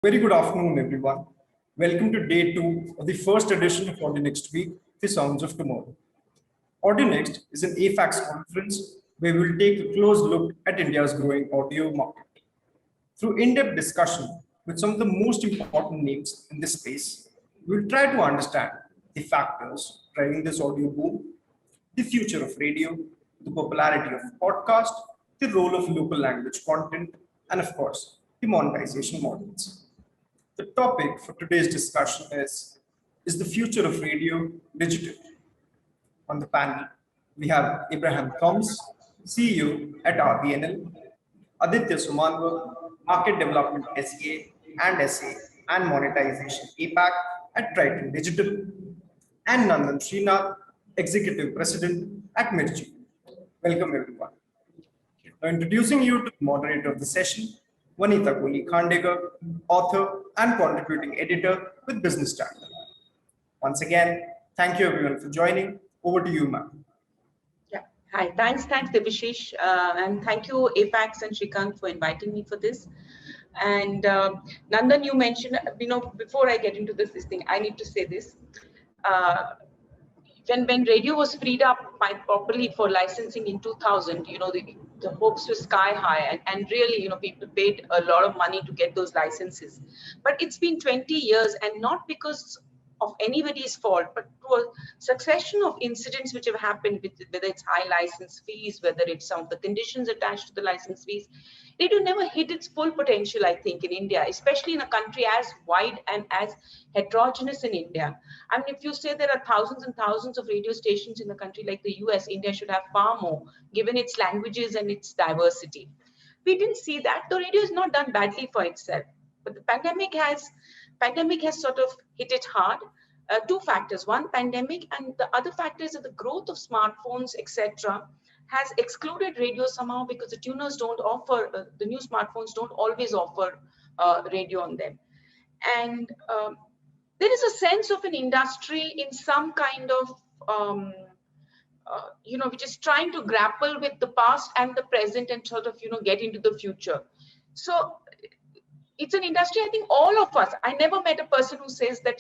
Very good afternoon, everyone. Welcome to day 2 of the first edition of Audionxt Week, The Sounds of Tomorrow. Audionxt is an AFAX conference where we will take a close look at India's growing audio market. Through in-depth discussion with some of the most important names in this space, we will try to understand the factors driving this audio boom, the future of radio, the popularity of podcast, the role of local language content, and of course, the monetization models. The topic for today's discussion is the future of radio digital? On the panel, we have Abraham Thomas, CEO at RBNL, Aditya Sumanwa, Market Development SEA and SA and Monetization APAC at Triton Digital, and Nandan Srinath, Executive President at Mirchi. Welcome everyone. Now introducing you to the moderator of the session, Vanita Kohli Khandekar, author and contributing editor with Business Standard. Once again, thank you everyone for joining. Over to you, ma'am. Yeah, hi. Thanks, Debashish, and thank you, Apex and Shrikant, for inviting me for this. And Nandan, you mentioned, before I get into this thing, I need to say this. When radio was freed up properly for licensing in 2000, the hopes were sky high, and really, people paid a lot of money to get those licenses. But it's been 20 years, and not because of anybody's fault, but to a succession of incidents which have happened, whether it's high license fees, whether it's some of the conditions attached to the license fees, radio never hit its full potential, I think, in India, especially in a country as wide and as heterogeneous in India. I mean, if you say there are thousands and thousands of radio stations in a country like the US, India should have far more, given its languages and its diversity. We didn't see that. The radio is not done badly for itself, but the pandemic has sort of hit it hard. Two factors: one, pandemic, and the other factor is that the growth of smartphones, etc., has excluded radio somehow, because the tuners don't offer, the new smartphones don't always offer radio on them. And there is a sense of an industry in some kind of, which is trying to grapple with the past and the present and sort of, get into the future. So it's an industry, I think all of us, I never met a person who says that,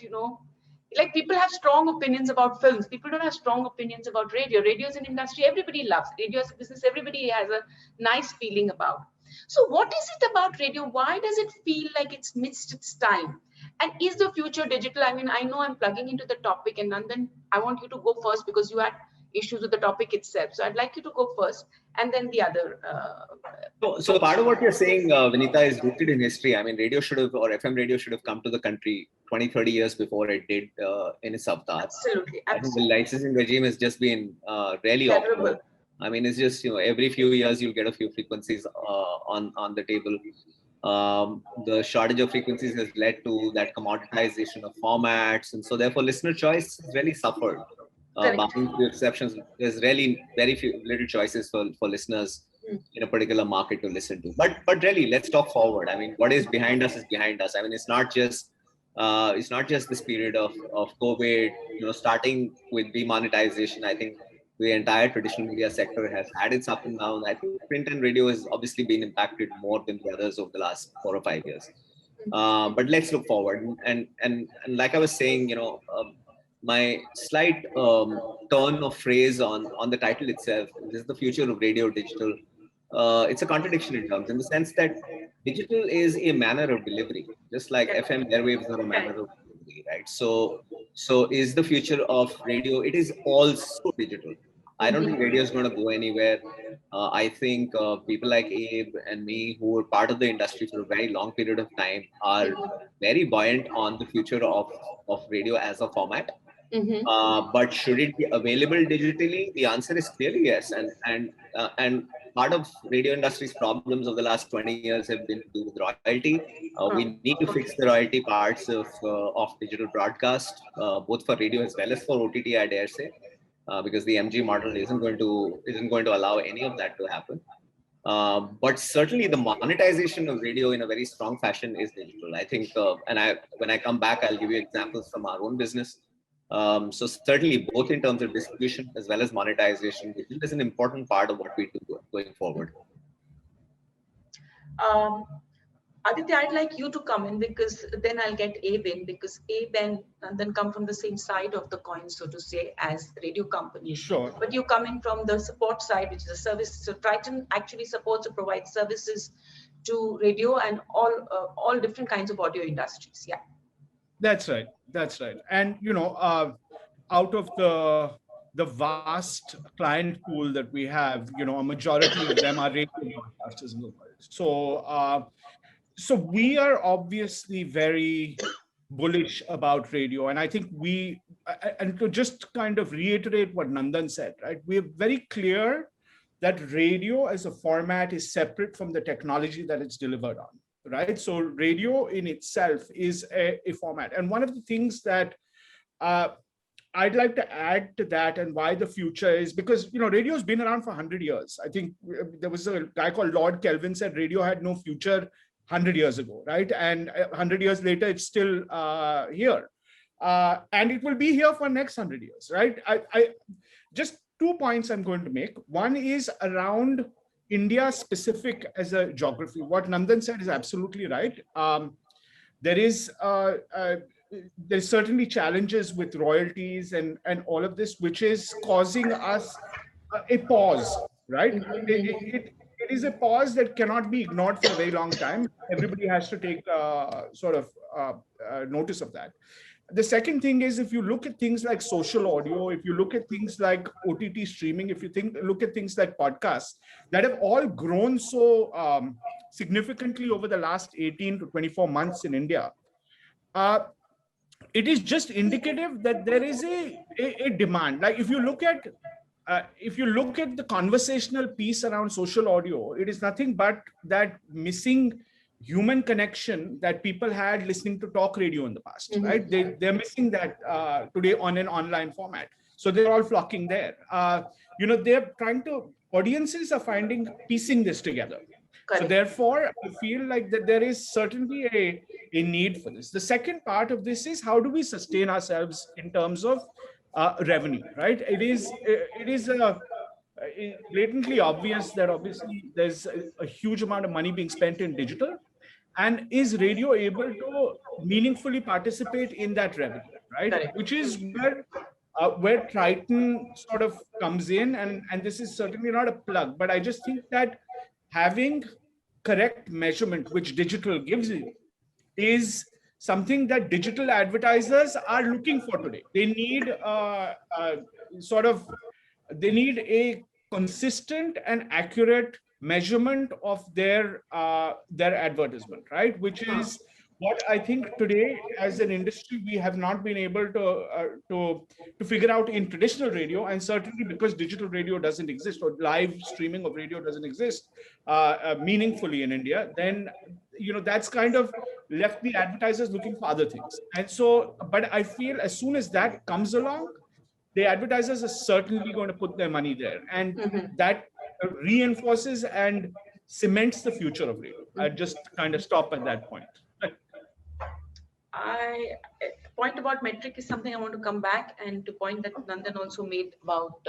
like people have strong opinions about films. People don't have strong opinions about radio. Radio is an industry everybody loves. Radio is a business everybody has a nice feeling about. So what is it about radio? Why does it feel like it's missed its time? And is the future digital? I mean, I know I'm plugging into the topic, and Nandan, I want you to go first because you had issues with the topic itself. So I'd like you to go first, and then the other. So part of what you're saying, Vinita, is rooted in history. I mean, radio should have, or FM radio should have come to the country 20, 30 years before it did in its avatar. Absolutely. I think the licensing regime has just been really awful. I mean, it's just, every few years you'll get a few frequencies on the table. The shortage of frequencies has led to that commoditization of formats. And so therefore listener choice has really suffered. Barring few exceptions, there's really very little choices for listeners in a particular market to listen to. But really, let's talk forward. I mean, what is behind us is behind us. I mean, it's not just this period of COVID, starting with demonetization. I think the entire traditional media sector has had its up and down. I think print and radio has obviously been impacted more than the others over the last 4 or 5 years. But let's look forward. And like I was saying, my slight turn of phrase on the title itself, this is the future of radio digital. It's a contradiction in terms, in the sense that digital is a manner of delivery, just like FM airwaves are a manner of delivery, right? So is the future of radio, it is also digital. I don't think radio is going to go anywhere. I think people like Abe and me, who were part of the industry for a very long period of time, are very buoyant on the future of radio as a format. But should it be available digitally? The answer is clearly yes. And part of radio industry's problems of the last 20 years have been to do with royalty. We need to fix the royalty parts of digital broadcast, both for radio as well as for OTT, I dare say, because the MG model isn't going to allow any of that to happen. But certainly the monetization of radio in a very strong fashion is digital. I think, when I come back, I'll give you examples from our own business. So certainly both in terms of distribution as well as monetization, digital is an important part of what we do going forward. Aditya, I'd like you to come in because then I'll get Abe in because Abe and then come from the same side of the coin, so to say, as radio companies. Sure. But you come in from the support side, which is a service. So Triton actually supports or provides services to radio and all different kinds of audio industries. Yeah. That's right. That's right. And out of the vast client pool that we have, a majority of them are radio broadcasters in the world. So we are obviously very bullish about radio, and I think and to just kind of reiterate what Nandan said, right? We're very clear that radio as a format is separate from the technology that it's delivered on. Right. So radio in itself is a format. And one of the things that I'd like to add to that and why the future is because, radio has been around for 100 years. I think there was a guy called Lord Kelvin said radio had no future 100 years ago. Right. And 100 years later, it's still here. And it will be here for next 100 years. Right. I just 2 points I'm going to make. One is around India specific as a geography. What Nandan said is absolutely right. There's certainly challenges with royalties and all of this, which is causing us a pause, right? It is a pause that cannot be ignored for a very long time. Everybody has to take notice of that. The second thing is, if you look at things like social audio, if you look at things like OTT streaming, if you look at things like podcasts that have all grown so significantly over the last 18 to 24 months in India, it is just indicative that there is a demand. Like if you look at the conversational piece around social audio, it is nothing but that missing human connection that people had listening to talk radio in the past, right? They're missing that today on an online format. So they're all flocking there. They're audiences are piecing this together. Correct. So therefore, I feel like that there is certainly a need for this. The second part of this is how do we sustain ourselves in terms of revenue, right? It is blatantly obvious that obviously there's a huge amount of money being spent in digital. And is radio able to meaningfully participate in that revenue, right? Correct. Which is where Triton sort of comes in. And this is certainly not a plug, but I just think that having correct measurement, which digital gives you, is something that digital advertisers are looking for today. They need they need a consistent and accurate measurement of their advertisement, right? Which is what I think today, as an industry, we have not been able to figure out in traditional radio, and certainly because digital radio doesn't exist or live streaming of radio doesn't exist meaningfully in India. Then that's kind of left the advertisers looking for other things. And so, but I feel as soon as that comes along, the advertisers are certainly going to put their money there, and that reinforces and cements the future of radio. I just kind of stop at that point. Point about metric is something I want to come back, and to point that Nandan also made about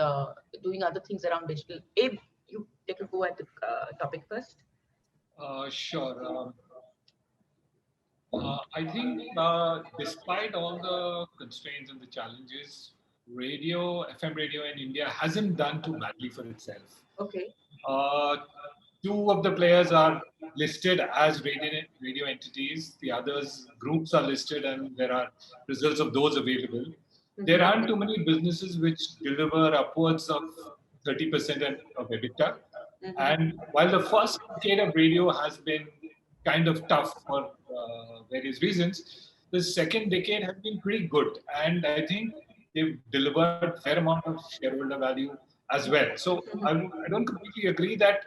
doing other things around digital. Abe, you take a go at the topic first. Sure. I think despite all the constraints and the challenges, FM radio in India hasn't done too badly for itself. Okay. Two of the players are listed as radio entities. The others groups are listed, and there are results of those available. There aren't too many businesses which deliver upwards of 30% of EBITDA. And while the first decade of radio has been kind of tough for various reasons, the second decade has been pretty good. And I think they've delivered a fair amount of shareholder value as well. So I don't completely agree that,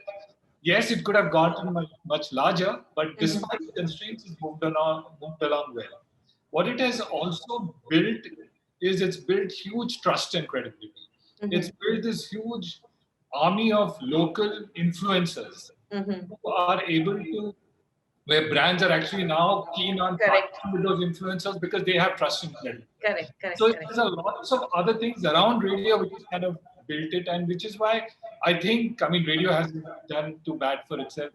yes, it could have gotten much larger, but despite the constraints, it's moved along well. What it has also built is it's built huge trust and credibility. It's built this huge army of local influencers who are able to, where brands are actually now keen on partnering with those influencers because they have trust in them. So there's a lot of other things around radio which is kind of built it, and which is why I think, radio hasn't done too bad for itself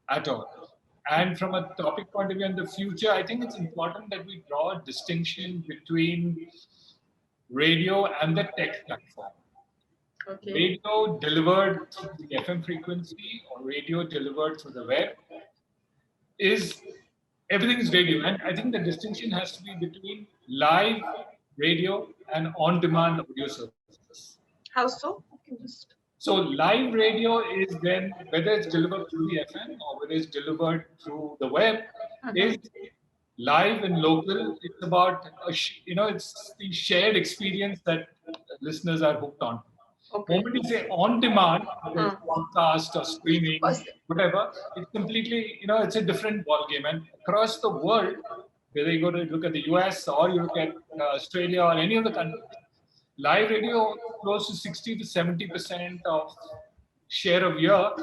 at all. And from a topic point of view in the future, I think it's important that we draw a distinction between radio and the tech platform. Okay. Radio delivered through the FM frequency or radio delivered through the web is everything is radio. And I think the distinction has to be between live radio and on-demand audio services. How so? Okay, just... So live radio is when, whether it's delivered through the FM or whether it's delivered through the web, is live and local. It's about, it's the shared experience that listeners are hooked on. Okay. Moment you say on demand, whether it's podcast or streaming, whatever, it's completely, it's a different ballgame. And across the world, whether you go to look at the US or you look at Australia or any of the countries, live radio close to 60 to 70% of share of your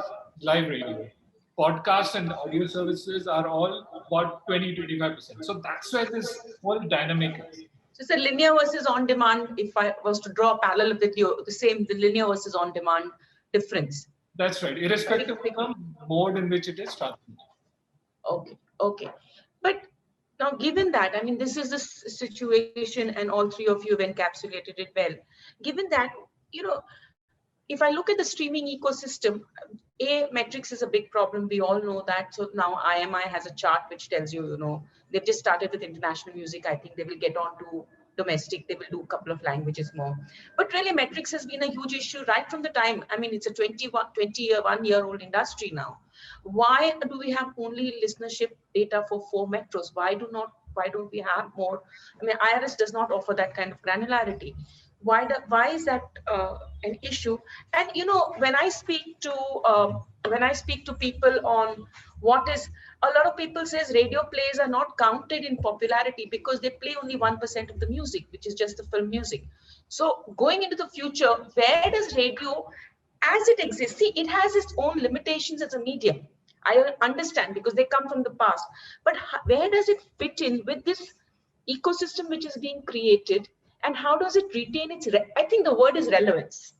live radio. Podcast and audio services are all about 20-25%. So that's where this whole dynamic is. So it's a linear versus on-demand. If I was to draw a parallel with you, the linear versus on-demand difference. That's right, irrespective of the mode in which it is transmitted. Okay. But now, given that, I mean, this is the situation, and all three of you have encapsulated it well. Given that, if I look at the streaming ecosystem, metrics is a big problem. We all know that. So now IMI has a chart which tells you, they've just started with international music. I think they will get on to domestic. They will do a couple of languages more. But really, metrics has been a huge issue right from the time. I mean, it's a 21-year-old industry now. Why do we have only listenership data for 4 metros? Why don't we have more? I mean, IRS does not offer that kind of granularity. Why is that an issue? And when I speak to people on what is, a lot of people says radio plays are not counted in popularity because they play only 1% of the music, which is just the film music. So going into the future, where does radio, as it exists, see, it has its own limitations as a medium. I understand because they come from the past, but where does it fit in with this ecosystem which is being created? And how does it retain its, I think the word is relevance.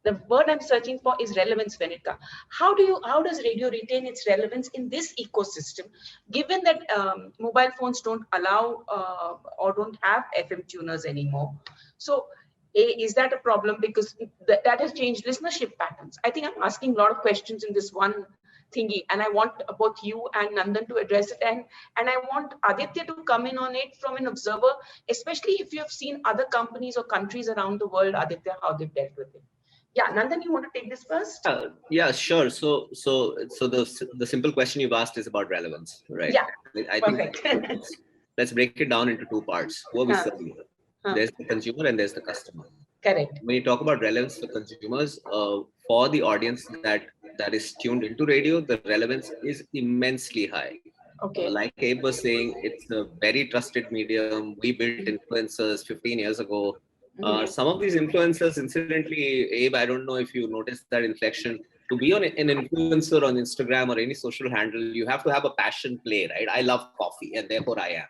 The word I'm searching for is relevance when it comes. How does radio retain its relevance in this ecosystem, given that mobile phones don't allow or don't have FM tuners anymore? So is that a problem? Because that has changed listenership patterns. I think I'm asking a lot of questions in this one thingy, and I want both you and Nandan to address it, and I want Aditya to come in on it from an observer, especially if you have seen other companies or countries around the world, Aditya, how they've dealt with it. Yeah, Nandan, you want to take this first? Yeah, sure. So the simple question you've asked is about relevance, right? Yeah, I think let's break it down into 2 parts. Who are we serving? There's the consumer and there's the customer. Correct. When you talk about relevance for consumers, for the audience that is tuned into radio, the relevance is immensely high. Okay. Like Abe was saying, it's a very trusted medium. We built influencers 15 years ago. Some of these influencers, incidentally, Abe, I don't know if you noticed that inflection. To be an influencer on Instagram or any social handle, you have to have a passion play, right? I love coffee and therefore I am.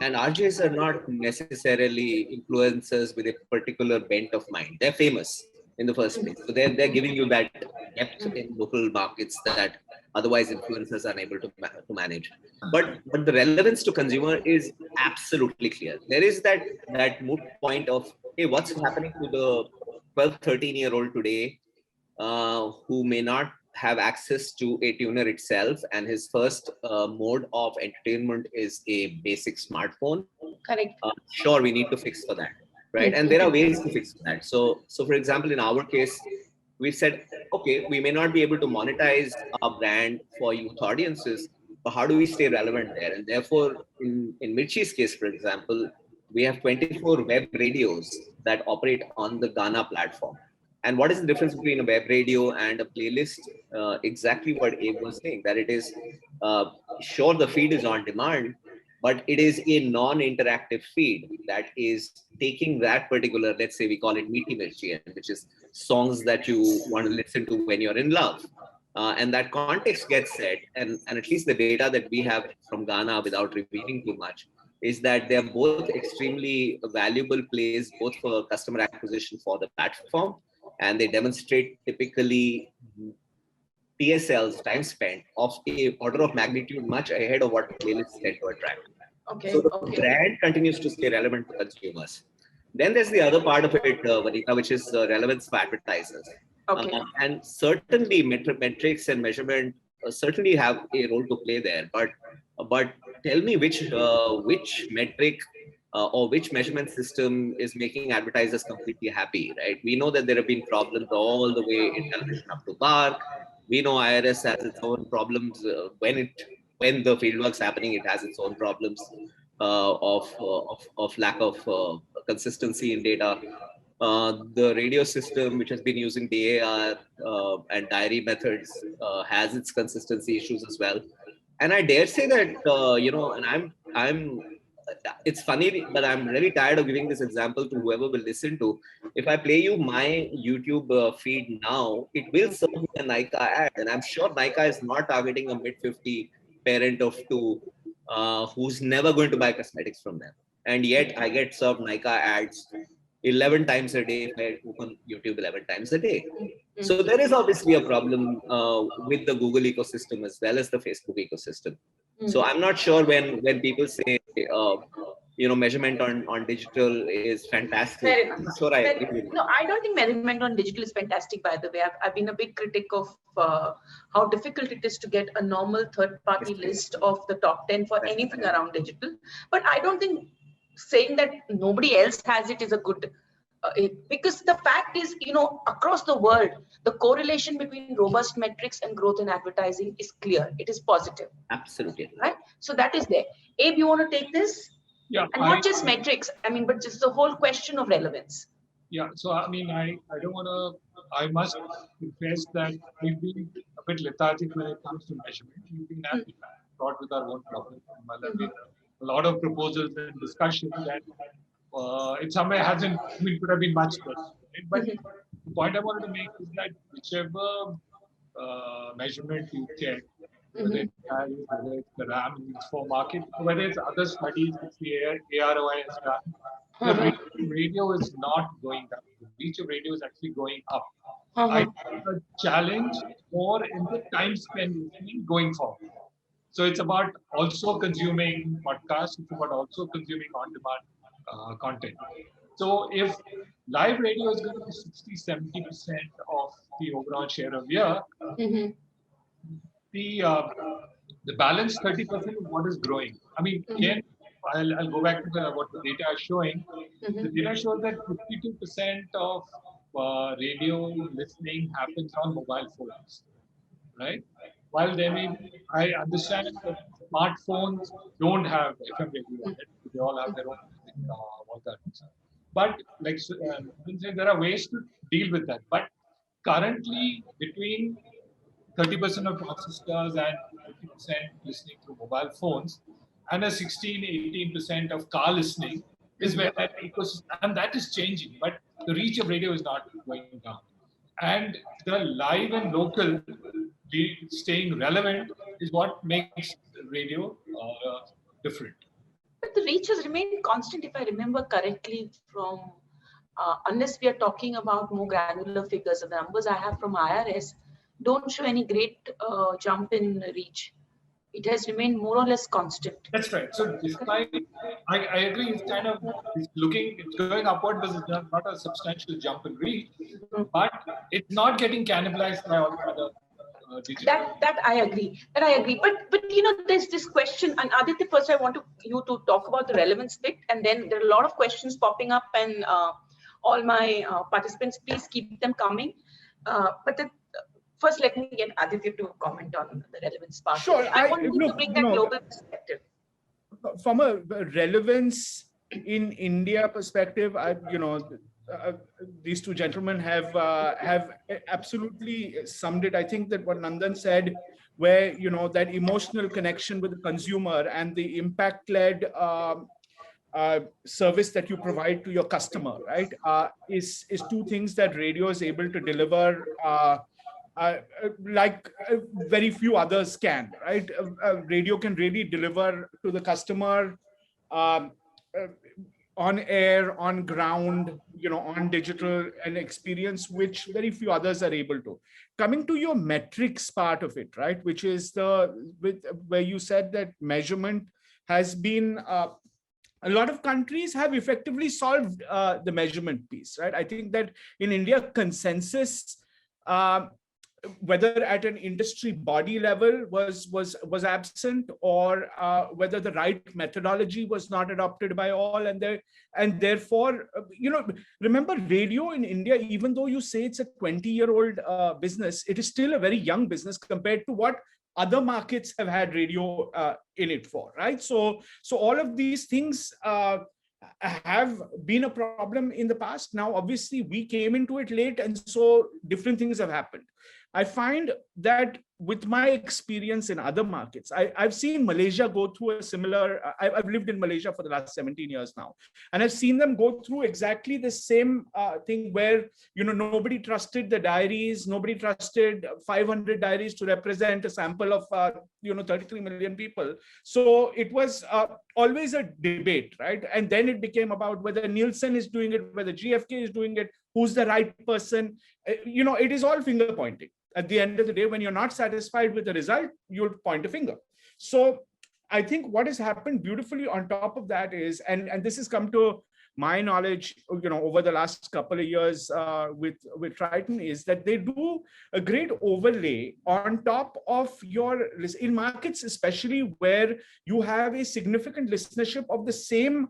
And RJs are not necessarily influencers with a particular bent of mind. They're famous in the first place. So they're giving you that depth in local markets that otherwise influencers are unable to manage. But the relevance to consumer is absolutely clear. There is that moot point of, hey, what's happening to the 12, 13-year-old today who may not have access to a tuner itself, and his first mode of entertainment is a basic smartphone. Correct. Sure, we need to fix for that, right? And there are ways to fix that. So for example, in our case, we've said, okay, we may not be able to monetize our brand for youth audiences, but how do we stay relevant there? And therefore, in Mirchi's case, for example, we have 24 web radios that operate on the Ghana platform. And what is the difference between a web radio and a playlist? Exactly what Abe was saying, that it is, sure, the feed is on demand, but it is a non-interactive feed that is taking that particular, let's say we call it Meeti Mirchi, which is songs that you want to listen to when you're in love. And that context gets set, and at least the data that we have from Ghana, without revealing too much, is that they're both extremely valuable plays, both for customer acquisition for the platform, and they demonstrate typically TSLs, time spent, of a order of magnitude much ahead of what playlists tend to attract. Okay. So the Okay. brand continues to stay relevant to consumers. Then there's the other part of it, Vanita, which is relevance for advertisers. Okay. And certainly metrics and measurement certainly have a role to play there. But tell me which metric or which measurement system is making advertisers completely happy, right? We know that there have been problems all the way in television up to Park. We know IRS has its own problems when the fieldwork's happening. It has its own problems of lack of consistency in data. The radio system, which has been using DAR and diary methods, has its consistency issues as well. And I dare say that and I'm. It's funny, but I'm really tired of giving this example to whoever will listen to. If I play you my YouTube feed now, it will serve me a Nika ad, and I'm sure Nika is not targeting a mid-50 parent of two who's never going to buy cosmetics from them. And yet I get served Nika ads 11 times a day if I open YouTube 11 times a day. So there is obviously a problem with the Google ecosystem as well as the Facebook ecosystem. So I'm not sure when people say, measurement on digital is fantastic. Fair enough. I'm sure I agree with you. No, I don't think measurement on digital is fantastic, by the way. I've been a big critic of how difficult it is to get a normal third-party list of the top 10 for anything around digital. But I don't think saying that nobody else has it is a good, because the fact is, across the world, the correlation between robust metrics and growth in advertising is clear. It is positive. Absolutely. Right? So that is there. Abe, you want to take this? Yeah. And not just metrics, but just the whole question of relevance. Yeah. So, I don't want to, I must confess that we've been a bit lethargic when it comes to measurement. We've been brought with our own problems. There have been a lot of proposals and discussions that it somewhere hasn't, could have been much better. Right? But the point I wanted to make is that whichever measurement you check, whether it's size, whether it's the RAM in its for market, whether it's other studies which the AROI has done, the reach of radio is not going down. The reach of radio is actually going up. I think the challenge more in the time spent listening going forward. So it's about also consuming podcasts, it's about also consuming on-demand content. So if live radio is going to be 60-70% of the overall share of ear, the balance 30% is what is growing. Again, I'll go back to what the data is showing. The data shows that 52% of radio listening happens on mobile phones, right? While there may be, I understand that smartphones don't have FM radio on it. They all have their own all that. But there are ways to deal with that. But currently, between 30% of transistors and 50% listening through mobile phones, and a 16-18% of car listening is where that ecosystem, and that is changing. But the reach of radio is not going down. And the live and local staying relevant is what makes radio different. But the reach has remained constant, if I remember correctly, from unless we are talking about more granular figures. The numbers I have from IRS don't show any great jump in reach. It has remained more or less constant. That's right. So despite, I agree, it's going upward, but it's not a substantial jump in reach, but it's not getting cannibalized by all the other digital. That I agree. But there's this question, and Aditya, first I want you to talk about the relevance bit, and then there are a lot of questions popping up, and all my participants, please keep them coming. First, let me get Aditya to comment on the relevance part. Sure. I want you to bring that global perspective. From a relevance in India perspective, these two gentlemen have absolutely summed it. I think that what Nandan said, where that emotional connection with the consumer and the impact-led service that you provide to your customer, right, is two things that radio is able to deliver. Like very few others can, right? Radio can really deliver to the customer on air, on ground, on digital, an experience which very few others are able to. Coming to your metrics part of it, right, which is where you said that measurement has been, a lot of countries have effectively solved the measurement piece, right? I think that in India, consensus, whether at an industry body level was absent, or whether the right methodology was not adopted by all, and therefore, remember, radio in India, even though you say it's a 20-year-old business, it is still a very young business compared to what other markets have had radio in it for, right? So all of these things have been a problem in the past. Now, obviously, we came into it late, and so different things have happened. I find that with my experience in other markets, I've seen Malaysia go through a similar, I've lived in Malaysia for the last 17 years now, and I've seen them go through exactly the same thing where, nobody trusted the diaries, nobody trusted 500 diaries to represent a sample of, 33 million people. So it was always a debate, right? And then it became about whether Nielsen is doing it, whether GfK is doing it, who's the right person. It is all finger pointing. At the end of the day, when you're not satisfied with the result, you'll point a finger. So I think what has happened beautifully on top of that is, and this has come to my knowledge, over the last couple of years with Triton, is that they do a great overlay on top of in markets, especially where you have a significant listenership of the same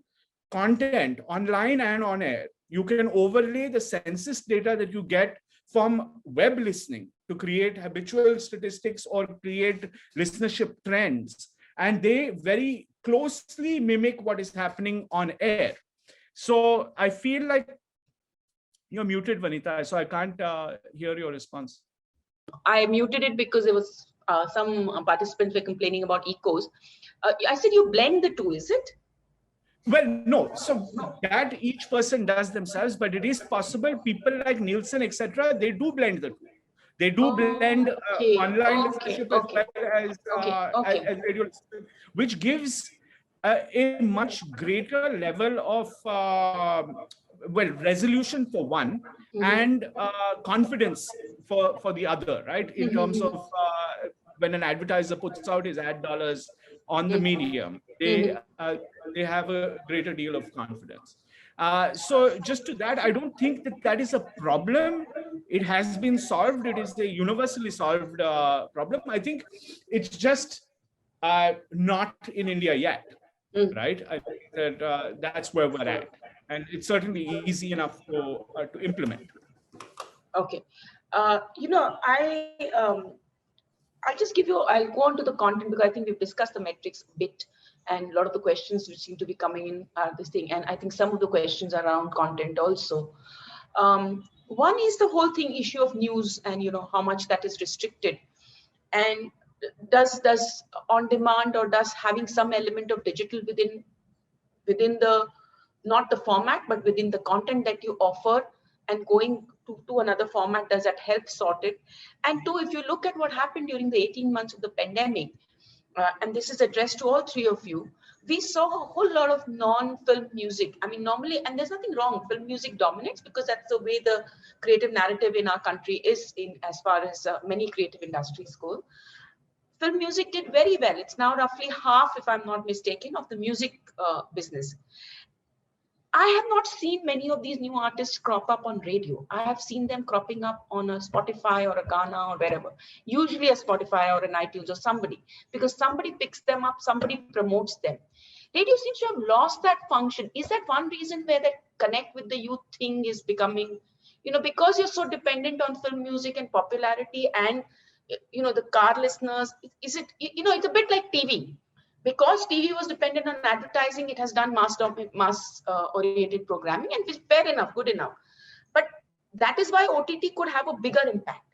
content online and on air. You can overlay the census data that you get from web listening to create habitual statistics or create listenership trends. And they very closely mimic what is happening on air. So I feel like you're muted, Vanita, so I can't hear your response. I muted it because there was some participants were complaining about echoes. I said you blend the two, is it? Well, no. So that each person does themselves, but it is possible. People like Nielsen, etc., they do blend the two. They do blend online listenership as well as radio listenership, which gives a much greater level of resolution for one, and confidence for the other, right? In terms of when an advertiser puts out his ad dollars on the medium, they have a greater deal of confidence. So just to that, I don't think that is a problem. It has been solved. It is a universally solved problem. I think it's just not in India yet, right? I think that that's where we're at, and it's certainly easy enough to implement. Okay, I'll just give you. I'll go on to the content because I think we've discussed the metrics a bit, and a lot of the questions which seem to be coming in are this thing, and I think some of the questions are around content also. One is the whole thing issue of news, and how much that is restricted, and does on demand, or does having some element of digital within the, not the format, but within the content that you offer, and going to another format, does that help sort it? And two, if you look at what happened during the 18 months of the pandemic, and this is addressed to all three of you, we saw a whole lot of non-film music. I mean, normally, and there's nothing wrong, film music dominates because that's the way the creative narrative in our country is, in as far as many creative industries go. Film music did very well. It's now roughly half, if I'm not mistaken, of the music business. I have not seen many of these new artists crop up on radio. I have seen them cropping up on a Spotify or a Ghana or wherever, usually a Spotify or an iTunes or somebody, because somebody picks them up, somebody promotes them. Radio seems to have lost that function. Is that one reason where that connect with the youth thing is becoming, because you're so dependent on film music and popularity and, the car listeners, is it, it's a bit like TV. Because TV was dependent on advertising, it has done mass-oriented programming, and it's fair enough, good enough. But that is why OTT could have a bigger impact.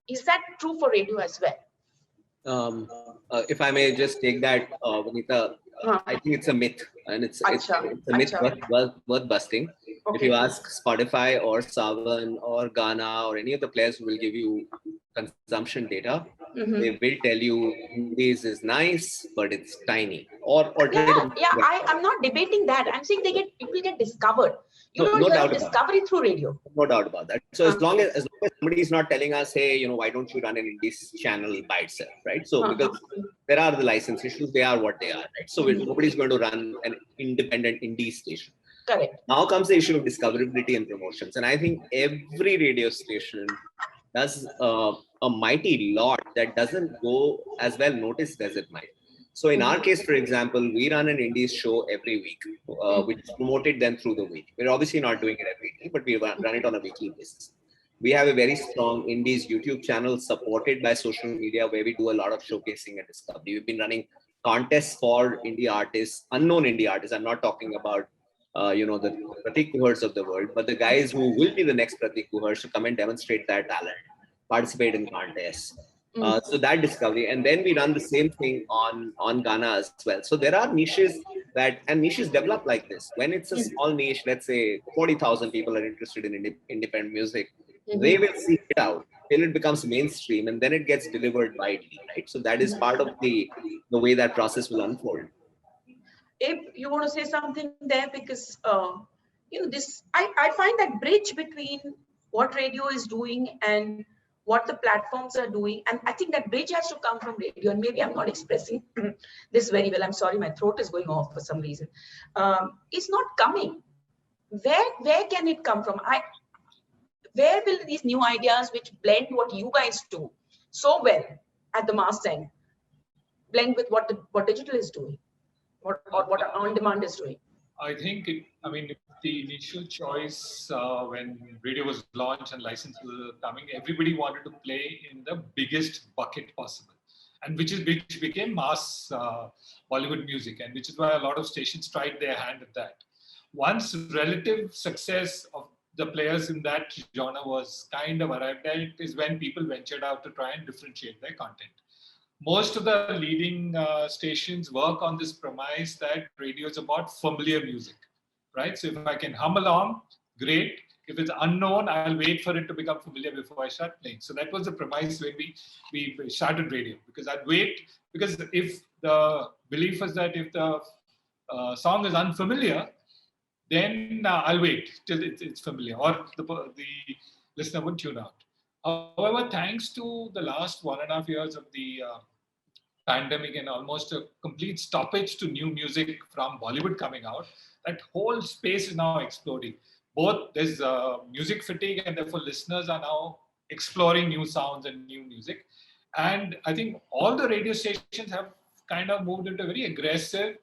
Is that true for radio as well? If I may just take that, Vanita, I think it's a myth, and it's a myth worth busting. Okay. If you ask Spotify or Savan or Ghana or any of the players who will give you consumption data, They will tell you Indies is nice, but it's tiny. Or try to I'm not debating that. I'm saying people get discovered. no You have doubt about discovery through radio. no doubt about that. So as long as somebody is not telling us, hey, why don't you run an Indies channel by itself, right? So because there are the license issues, they are what they are, right? So nobody's going to run an independent Indie station. Correct. Now comes the issue of discoverability and promotions, and I think every radio station does a mighty lot that doesn't go as well noticed as it might. So in our case, for example, we run an Indies show every week, which is promoted then through the week. We're obviously not doing it every day, but we run it on a weekly basis. We have a very strong Indies YouTube channel supported by social media where we do a lot of showcasing and discovery. We've been running contests for indie artists, unknown indie artists. I'm not talking about the Pratik Kuhars of the world, but the guys who will be the next Pratik Kuhars to come and demonstrate their talent, participate in contests. So that discovery, and then we run the same thing on Ghana as well. So there are niches and niches develop like this. When it's a small niche, let's say 40,000 people are interested in independent music, they will seek it out till it becomes mainstream, and then it gets delivered widely, right? So that is part of the way that process will unfold. If you want to say something there, because this I find that bridge between what radio is doing and what the platforms are doing, and I think that bridge has to come from radio. And maybe I'm not expressing this very well. I'm sorry, my throat is going off for some reason. It's not coming. Where can it come from? Where will these new ideas, which blend what you guys do so well at the mass end, blend with what digital is doing? What on demand is doing? I think the initial choice when radio was launched and licenses were coming, everybody wanted to play in the biggest bucket possible, and which became mass Bollywood music, and which is why a lot of stations tried their hand at that. Once relative success of the players in that genre was kind of arrived at, is when people ventured out to try and differentiate their content. Most of the leading stations work on this premise that radio is about familiar music, right? So if I can hum along, great. If it's unknown, I'll wait for it to become familiar before I start playing. So that was the premise when we started radio, because I'd wait, because if the belief was that if the song is unfamiliar, then I'll wait till it's familiar, or the listener would tune out. However, thanks to the last 1.5 years of the pandemic and almost a complete stoppage to new music from Bollywood coming out, that whole space is now exploding. Both there's music fatigue, and therefore listeners are now exploring new sounds and new music. And I think all the radio stations have kind of moved into a very aggressive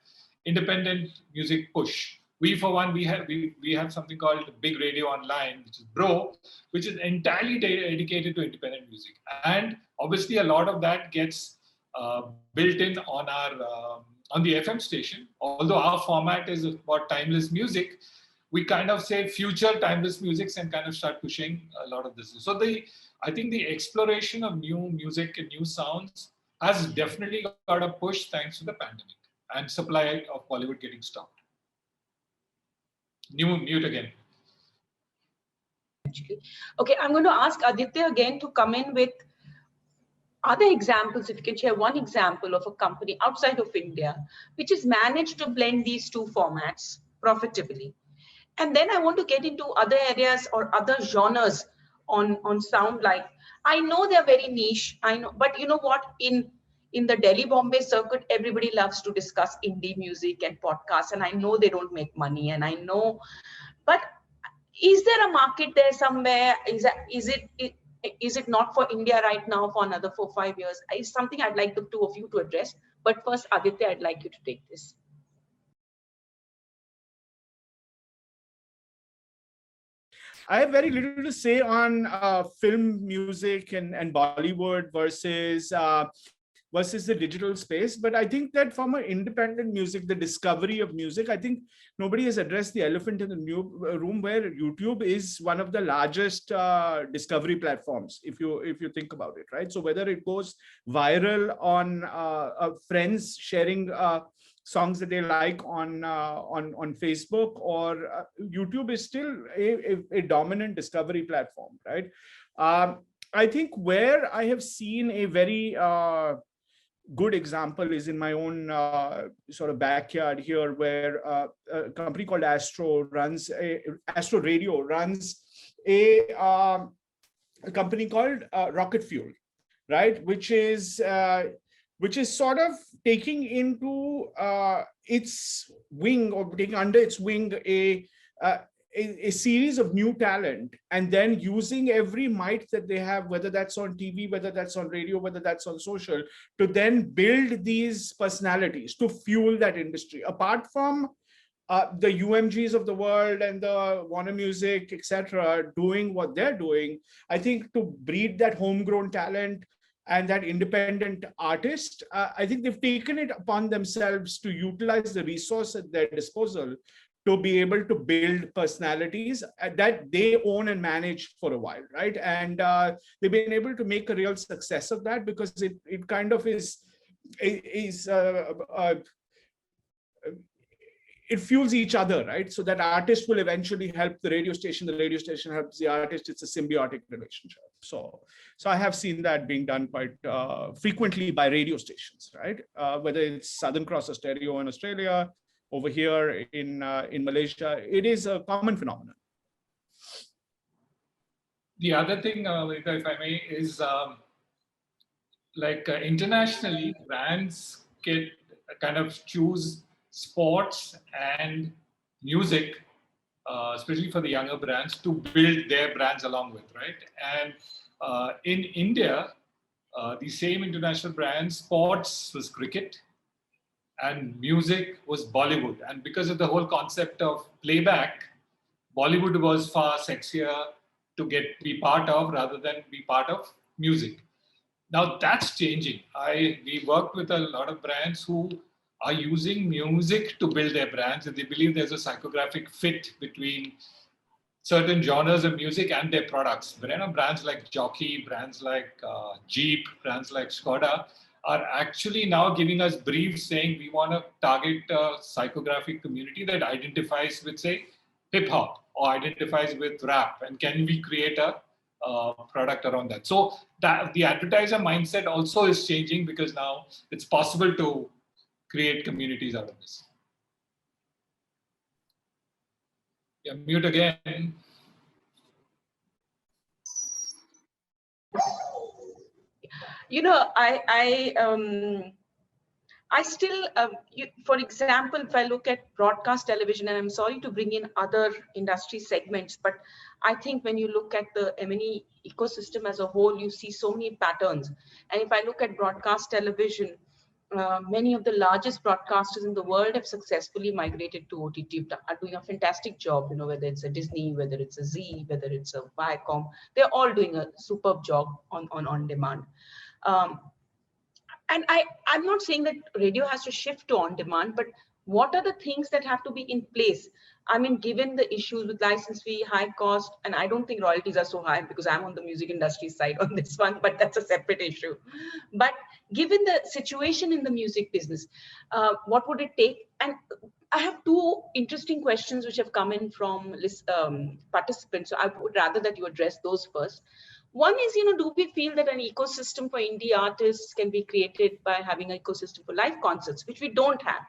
independent music push. We, for one, we have something called Big Radio Online, which is Bro, which is entirely dedicated to independent music. And obviously, a lot of that gets built in on our on the FM station. Although our format is about timeless music, we kind of say future timeless musics and kind of start pushing a lot of this. So I think the exploration of new music and new sounds has definitely got a push thanks to the pandemic and supply of Bollywood getting stopped. Mute again. Okay, I'm going to ask Aditya again to come in with other examples. If you can share one example of a company outside of India which has managed to blend these two formats profitably. And then I want to get into other areas or other genres on sound. Like, I know they're very niche, I know, but you know what, in the Delhi Bombay circuit, everybody loves to discuss indie music and podcasts, and I know they don't make money, and I know, but is there a market there somewhere? Is it not for India right now for another 4-5 years? It's something I'd like the two of you to address. But first, Aditya, I'd like you to take this. I have very little to say on film music and Bollywood versus the digital space. But I think that from an independent music, the discovery of music, I think nobody has addressed the elephant in the room, where YouTube is one of the largest discovery platforms, if you think about it, right? So whether it goes viral on friends sharing songs that they like on Facebook, or YouTube is still a dominant discovery platform, right? I think where I have seen a very good example is in my own sort of backyard here, where a company called Astro Radio runs a company called Rocket Fuel, right? Which is sort of taking into its wing, or taking under its wing a series of new talent, and then using every might that they have, whether that's on TV, whether that's on radio, whether that's on social, to then build these personalities to fuel that industry. Apart from the UMGs of the world and the Warner Music, etc., doing what they're doing, I think to breed that homegrown talent and that independent artist, I think they've taken it upon themselves to utilize the resource at their disposal to be able to build personalities that they own and manage for a while, right? And they've been able to make a real success of that, because it kind of is it fuels each other, right? So that artist will eventually help the radio station helps the artist. It's a symbiotic relationship. So I have seen that being done quite frequently by radio stations, right? Whether it's Southern Cross Stereo in Australia, over here in Malaysia, it is a common phenomenon. The other thing, if I may, is internationally, brands get kind of choose sports and music, especially for the younger brands, to build their brands along with, right? And in India, the same international brands, sports was cricket and music was Bollywood. And because of the whole concept of playback, Bollywood was far sexier to be part of rather than be part of music. Now that's changing. We worked with a lot of brands who are using music to build their brands, and they believe there's a psychographic fit between certain genres of music and their products. Brands like Jockey, brands like Jeep, brands like Skoda are actually now giving us briefs saying we want to target a psychographic community that identifies with, say, hip hop or identifies with rap, and can we create a product around that? So that the advertiser mindset also is changing, because now it's possible to create communities out of this. Yeah, mute again. I still, for example, if I look at broadcast television, and I'm sorry to bring in other industry segments, but I think when you look at the M&E ecosystem as a whole, you see so many patterns. And if I look at broadcast television, many of the largest broadcasters in the world have successfully migrated to OTT, are doing a fantastic job, whether it's a Disney, whether it's a Z, whether it's a Viacom, they're all doing a superb job on demand. And I'm not saying that radio has to shift to on demand, but what are the things that have to be in place? I mean, given the issues with license fee, high cost, and I don't think royalties are so high because I'm on the music industry side on this one, but that's a separate issue. But given the situation in the music business, what would it take? And I have two interesting questions which have come in from participants. So I would rather that you address those first. One is, do we feel that an ecosystem for indie artists can be created by having an ecosystem for live concerts, which we don't have?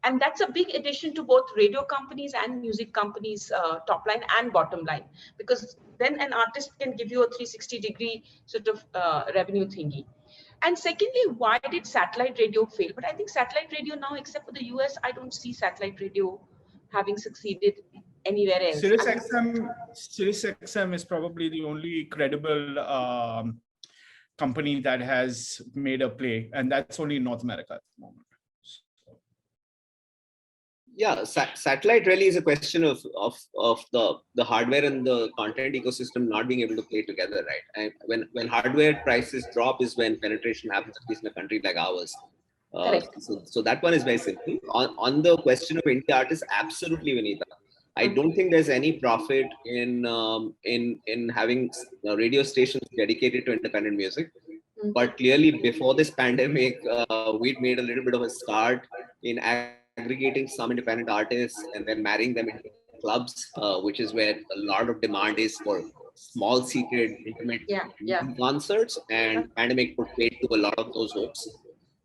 And that's a big addition to both radio companies and music companies' top line and bottom line, because then an artist can give you a 360-degree sort of revenue thingy. And secondly, why did satellite radio fail? But I think satellite radio now, except for the US, I don't see satellite radio having succeeded anywhere else. SiriusXM is probably the only credible company that has made a play, and that's only in North America at the moment. Yeah, satellite really is a question of the hardware and the content ecosystem not being able to play together, right? And when hardware prices drop is when penetration happens, at least in a country like ours. So that one is very simple. On the question of indie artists, absolutely, Vinita. I don't think there's any profit in having radio stations dedicated to independent music. But clearly, before this pandemic, we'd made a little bit of a start in aggregating some independent artists and then marrying them into clubs, which is where a lot of demand is small secret intimate concerts, and pandemic put paid to a lot of those hopes.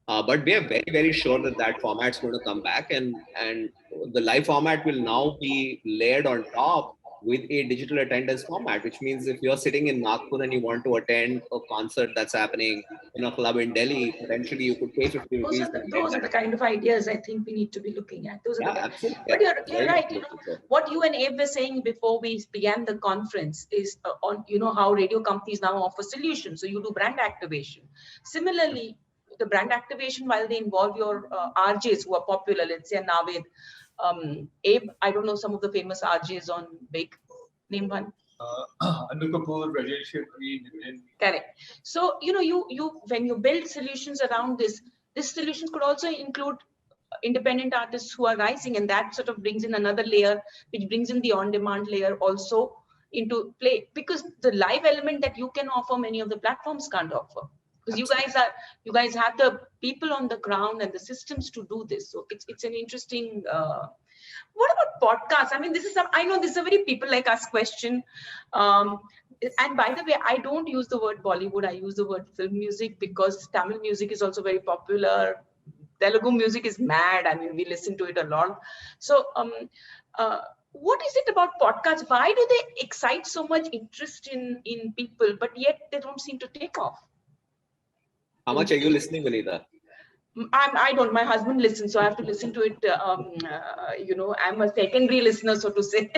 But we are very, very sure that that format's going to come back, and the live format will now be layered on top with a digital attendance format, which means if you're sitting in Nagpur and you want to attend a concert that's happening in a club in Delhi, potentially you could pay 50 rupees. Those are the kind of ideas I think we need to be looking at. Those are the absolutely. But you're right. You know, what you and Abe were saying before we began the conference is on, you know, how radio companies now offer solutions. So you do brand activation. Similarly, the brand activation, while they involve your RJs who are popular, let's say Navid, Abe, I don't know some of the famous RJs on Big. Name one. Anu Kapoor, Rajesh Shetty, Nitin. Correct. So, you know, you when you build solutions around this solutions could also include independent artists who are rising, and that sort of brings in another layer, which brings in the on-demand layer also into play, because the live element that you can offer, many of the platforms can't offer. Because you guys have the people on the ground and the systems to do this. So it's an interesting. What about podcasts? I mean, I know this is a very people like us question. And by the way, I don't use the word Bollywood. I use the word film music because Tamil music is also very popular. Telugu music is mad. I mean, we listen to it a lot. So, what is it about podcasts? Why do they excite so much interest in people, but yet they don't seem to take off? How much are you listening, Valida? I don't. My husband listens, so I have to listen to it. You know, I'm a secondary listener, so to say.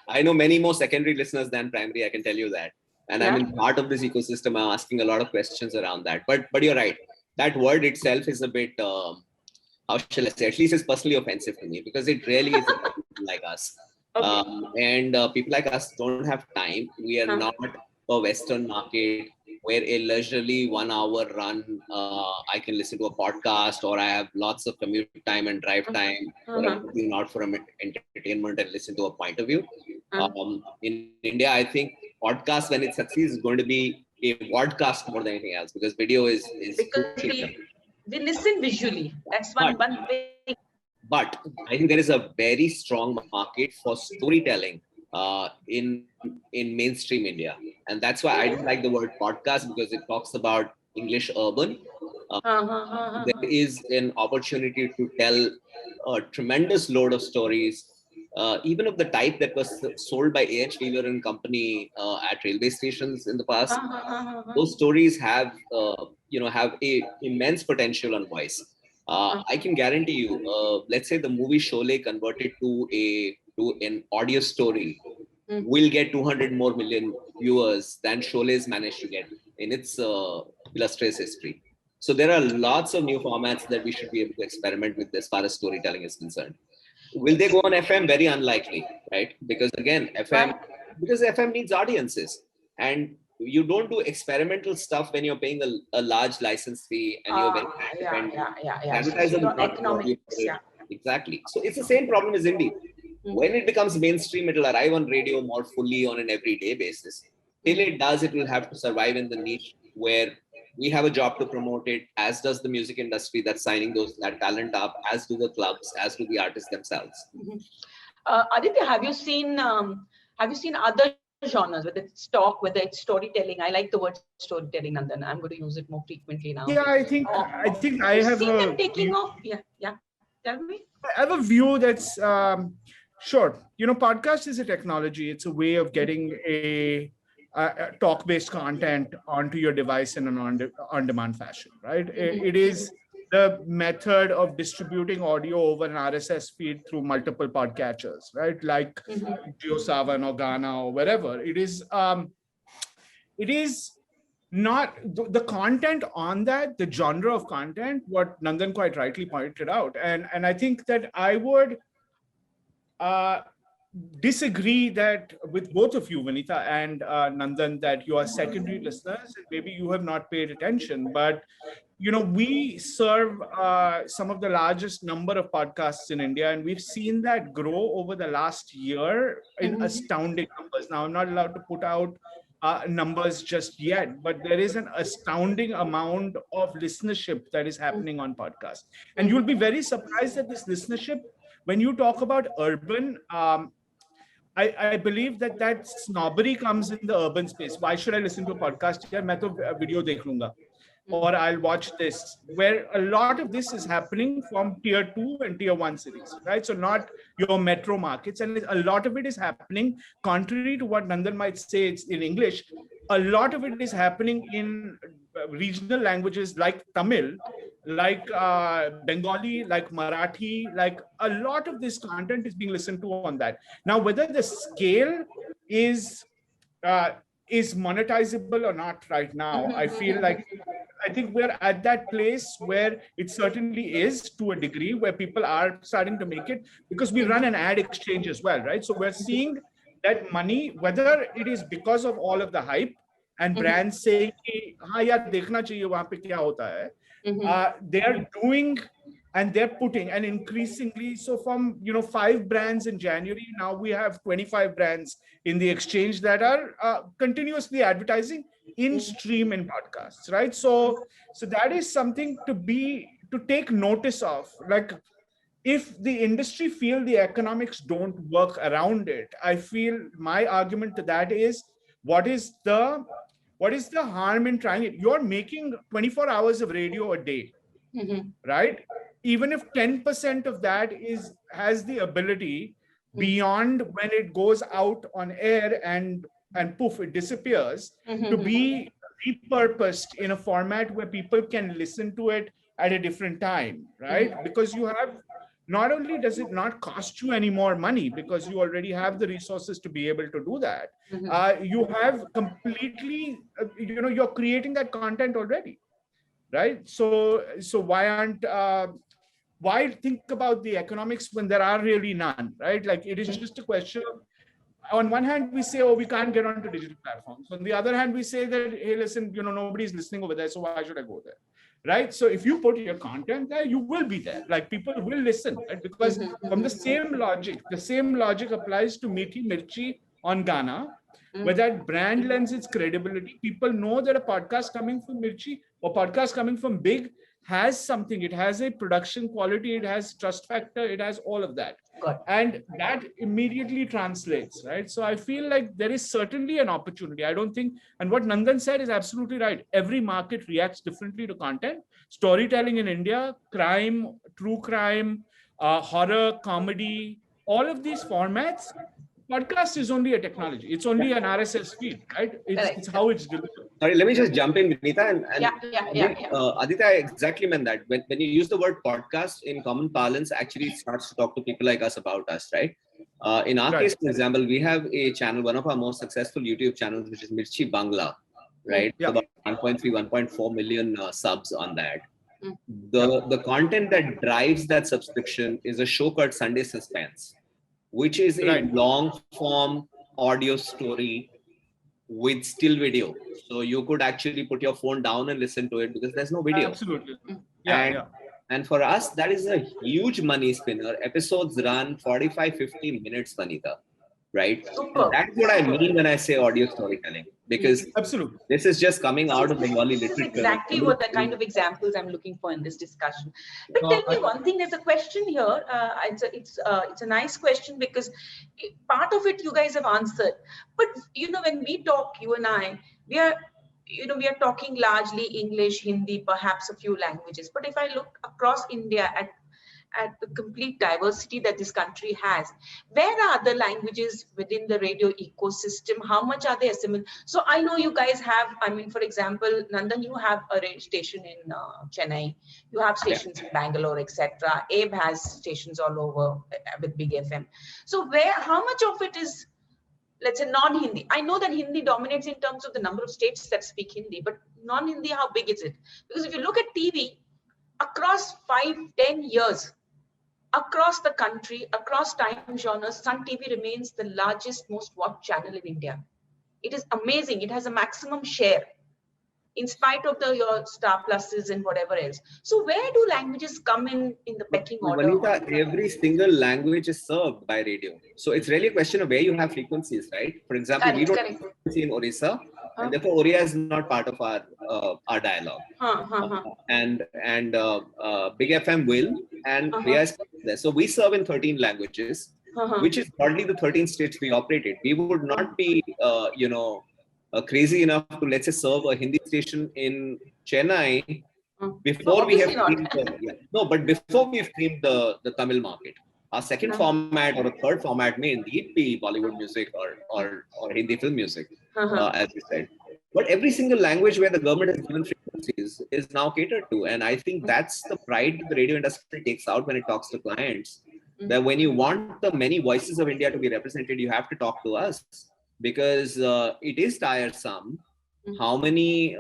I know many more secondary listeners than primary. I can tell you that, and I'm in part of this ecosystem. I'm asking a lot of questions around that. But you're right. That word itself is a bit, how shall I say? At least it's personally offensive to me because it really is about people like us. Okay. And people like us don't have time. We are not a Western market where a leisurely 1 hour run, I can listen to a podcast, or I have lots of commute time and drive time, or I'm looking out for entertainment and listen to a point of view. In India, I think podcast, when it succeeds, is going to be a podcast more than anything else, because video is because we listen visually. That's one thing. But I think there is a very strong market for storytelling in mainstream India, and that's why I don't like the word podcast, because it talks about English urban. There is an opportunity to tell a tremendous load of stories, even of the type that was sold by A.H. Wheeler and Company at railway stations in the past. Those stories have have a immense potential on voice. I can guarantee you, let's say the movie Sholay converted to an audio story will get 200 more million viewers than Sholay's managed to get in its illustrious history. So there are lots of new formats that we should be able to experiment with as far as storytelling is concerned. Will they go on FM? Very unlikely, right? Because again, FM needs audiences, and you don't do experimental stuff when you're paying a large license fee and you're very advertising economics. Exactly. So it's the same problem as indie. When it becomes mainstream, it'll arrive on radio more fully on an everyday basis. Till it does, it will have to survive in the niche where we have a job to promote it, as does the music industry that's signing that talent up, as do the clubs, as do the artists themselves. Aditya, have you seen other genres, whether it's talk, whether it's storytelling? I like the word storytelling, Nandan. I'm going to use it more frequently now. Yeah, I think I have seen them taking off. Yeah. Tell me. I have a view that's sure. You know, podcast is a technology. It's a way of getting a talk-based content onto your device in an on-demand fashion, right? It is the method of distributing audio over an RSS feed through multiple podcatchers, right? Like JioSaavn or Gaana or wherever. It is not the content on that, the genre of content, what Nandan quite rightly pointed out. And I think that I would disagree that with both of you, Vanitha and Nandan, that you are secondary listeners and maybe you have not paid attention. But you know, we serve some of the largest number of podcasts in India, and we've seen that grow over the last year in astounding numbers. Now, I'm not allowed to put out numbers just yet, but there is an astounding amount of listenership that is happening on podcasts. And you'll be very surprised at this listenership when you talk about urban. I believe that snobbery comes in the urban space. Why should I listen to a podcast? Yeah, मैं तो video देख लूँगा. Or I'll watch this, where a lot of this is happening from tier 2 and tier 1 cities, right? So not your metro markets. And a lot of it is happening, contrary to what Nandan might say it's in English, a lot of it is happening in regional languages like Tamil, like Bengali, like Marathi, like a lot of this content is being listened to on that. Now, whether the scale is uh, is monetizable or not right now, I feel like I think we're at that place where it certainly is to a degree where people are starting to make it because we run an ad exchange as well, right? So we're seeing that money, whether it is because of all of the hype and brands saying, "हाँ यार देखना चाहिए वहाँ पे क्या होता है," they are doing and they're putting and increasingly. So from 5 brands in January, now we have 25 brands in the exchange that are continuously advertising in stream and podcasts, right? So that is something to take notice of. Like, if the industry feel the economics don't work around it, I feel my argument to that is, what is the harm in trying it? You're making 24 hours of radio a day, right? Even if 10% of that has the ability beyond when it goes out on air and poof, it disappears, to be repurposed in a format where people can listen to it at a different time, right? Because you have, not only does it not cost you any more money because you already have the resources to be able to do that, you have completely, you're creating that content already, right? So why think about the economics when there are really none, right? Like, it is just a question of, on one hand we say, oh, we can't get onto digital platforms. On the other hand, we say that, hey, listen, nobody's listening over there, so why should I go there, right? So if you put your content there, you will be there. Like, people will listen, right? Because from the same logic applies to Meethi Mirchi on Ghana, where that brand lends its credibility. People know that a podcast coming from Mirchi or podcast coming from Big has something. It has a production quality, it has trust factor, it has all of that. And that immediately translates, right? So I feel like there is certainly an opportunity. I don't think, and what Nandan said is absolutely right. Every market reacts differently to content. Storytelling in India, crime, true crime, horror, comedy, all of these formats, podcast is only a technology. It's only an RSS feed, right? It's how it's delivered. Sorry, let me just jump in, Vinita. And Yeah. Aditya, I exactly meant that. When you use the word podcast in common parlance, actually it starts to talk to people like us about us, right? In our case, for example, we have a channel, one of our most successful YouTube channels, which is Mirchi Bangla, right? About 1.3, 1.4 million subs on that. The content that drives that subscription is a show called Sunday Suspense, which is a long form audio story with still video. So you could actually put your phone down and listen to it because there's no video. Absolutely. And for us, that is a huge money spinner. Episodes run 45, 50 minutes, Vanita, right? That's what I mean when I say audio storytelling, because absolutely, this is just coming out of Bengali literature. This is exactly what the kind of examples I'm looking for in this discussion. But tell me one thing, there's a question here. It's a nice question because part of it you guys have answered. But, when we talk, you and I, we are talking largely English, Hindi, perhaps a few languages. But if I look across India at the complete diversity that this country has, where are other languages within the radio ecosystem? How much are they assimilable? So I know you guys have, for example, Nandan, you have a radio station in Chennai, you have stations in Bangalore, etc. Abe has stations all over with Big FM. So how much of it is, let's say, non-Hindi? I know that Hindi dominates in terms of the number of states that speak Hindi, but non-Hindi, how big is it? Because if you look at TV, across 5-10 years, across the country, across time genres, Sun TV remains the largest, most watched channel in India. It is amazing. It has a maximum share in spite of your Star Pluses and whatever else. So where do languages come in the pecking order? Vanita, every single language is served by radio. So it's really a question of where you have frequencies, right? For example, we don't have frequency in Orissa, and therefore Oriya is not part of our dialogue. And Big FM will, and Oriya is there. So we serve in 13 languages. which is broadly the 13 states we operated. We would not be, crazy enough to, let's say, serve a Hindi station in Chennai before we have Obviously not. creamed no, but before we have creamed the Tamil market. Our second format or a third format may indeed be Bollywood music or Hindi film music, as you said. But every single language where the government has given frequencies is now catered to. And I think that's the pride the radio industry takes out when it talks to clients. That when you want the many voices of India to be represented, you have to talk to us, because it is tiresome how many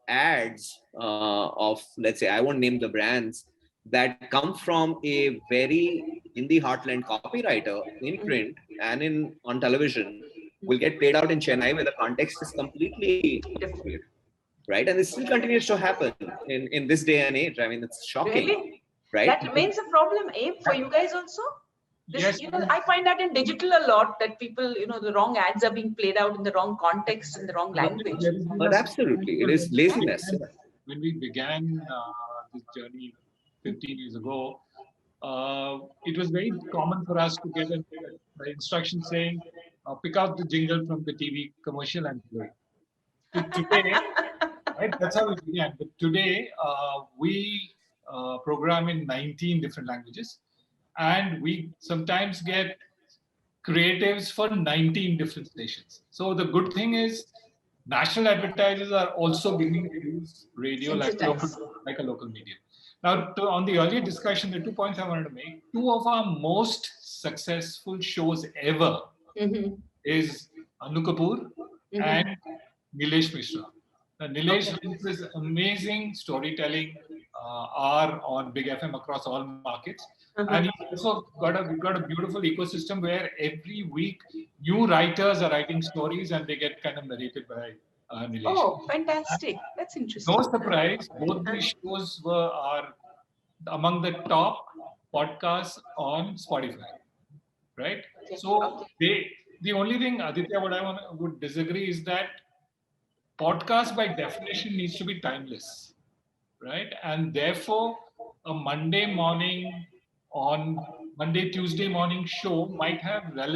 ads of, let's say, I won't name the brands, that come from a very Hindi heartland copywriter in print and on television will get played out in Chennai where the context is completely different, right? And it still continues to happen in this day and age. I mean, it's shocking, Really? right? That remains a problem, Abe, for you guys also? Yes. I find that in digital a lot, that people, the wrong ads are being played out in the wrong context, in the wrong language. But absolutely, it is laziness. When we began this journey 15 years ago, it was very common for us to get an instruction saying, pick out the jingle from the TV commercial and play. Today, right, that's how we began. But today, we program in 19 different languages, and we sometimes get creatives for 19 different stations. So the good thing is, national advertisers are also beginning to use radio like a local medium. Now, on the earlier discussion, the 2 points I wanted to make, 2 of our most successful shows ever is Anu Kapoor and Nilesh Mishra. Nilesh runs this amazing storytelling hour on Big FM across all markets. And he's also we've got a beautiful ecosystem where every week new writers are writing stories and they get kind of narrated by Nilesh. Oh, fantastic. That's interesting. No surprise, both these shows are among the top podcasts on Spotify, right? Okay. So the only thing, Aditya, what I would disagree is that podcast by definition needs to be timeless, right? And therefore, a Tuesday morning show might have a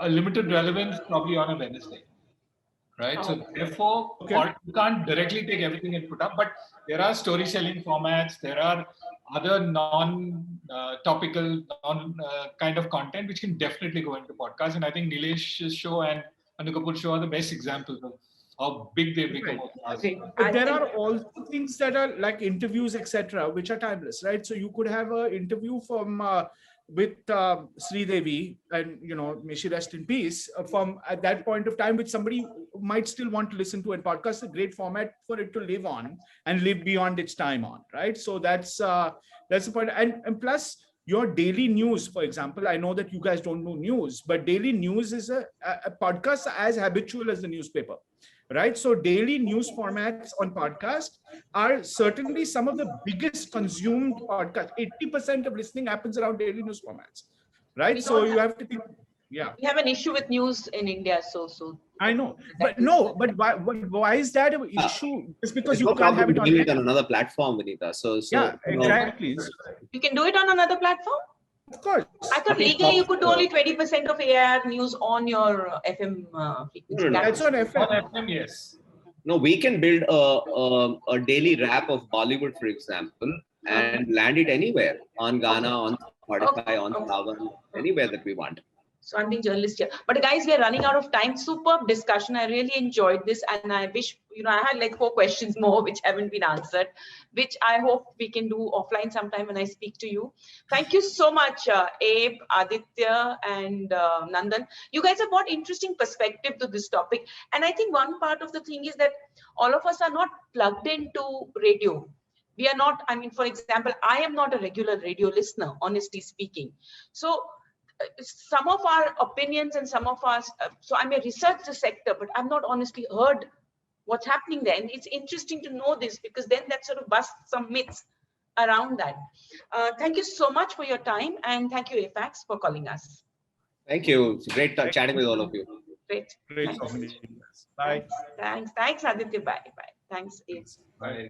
limited relevance probably on a Wednesday, right? So therefore, you can't directly take everything and put up, but there are storytelling formats, there are other non-topical, kind of content which can definitely go into podcasts. And I think Nilesh's show and Anu Kapoor's show are the best examples of how big they become. But there are also things that are like interviews, etc., which are timeless, right? So you could have an interview with Sri Devi, and may she rest in peace, from at that point of time, which somebody might still want to listen to. And podcast is a great format for it to live on and live beyond its time on, right? So that's the point. And plus, your daily news, for example, I know that you guys don't know news, but daily news is a podcast as habitual as the newspaper, right? So daily news formats on podcast are certainly some of the biggest consumed podcasts. 80% of listening happens around daily news formats, right? So you have to think, yeah. We have an issue with news in India, so. I know, but why is that an issue? Just because you can't have it on another platform, Vinita. So yeah, exactly. You can do it on another platform? Of course. I thought legally you could do only 20% of AIR news on your FM frequency. No. That's on FM. On FM, yes. No, we can build a daily wrap of Bollywood, for example, and land it anywhere on Ghana, on Spotify, on Savan, anywhere that we want. So I'm being journalist here. But guys, we are running out of time. Superb discussion. I really enjoyed this. And I wish, I had like 4 questions more which haven't been answered, which I hope we can do offline sometime when I speak to you. Thank you so much, Abe, Aditya, and Nandan. You guys have brought interesting perspective to this topic. And I think one part of the thing is that all of us are not plugged into radio. We are not, for example, I am not a regular radio listener, honestly speaking. So some of our opinions and some of us, so I may research the sector, but I've not honestly heard what's happening there. And it's interesting to know this, because then that sort of busts some myths around that. Thank you so much for your time. And thank you, AFAX, for calling us. Thank you. It's great chatting with all of you. Great. Great. Bye. Thanks, Aditya. Bye. Thanks, Abe. Bye.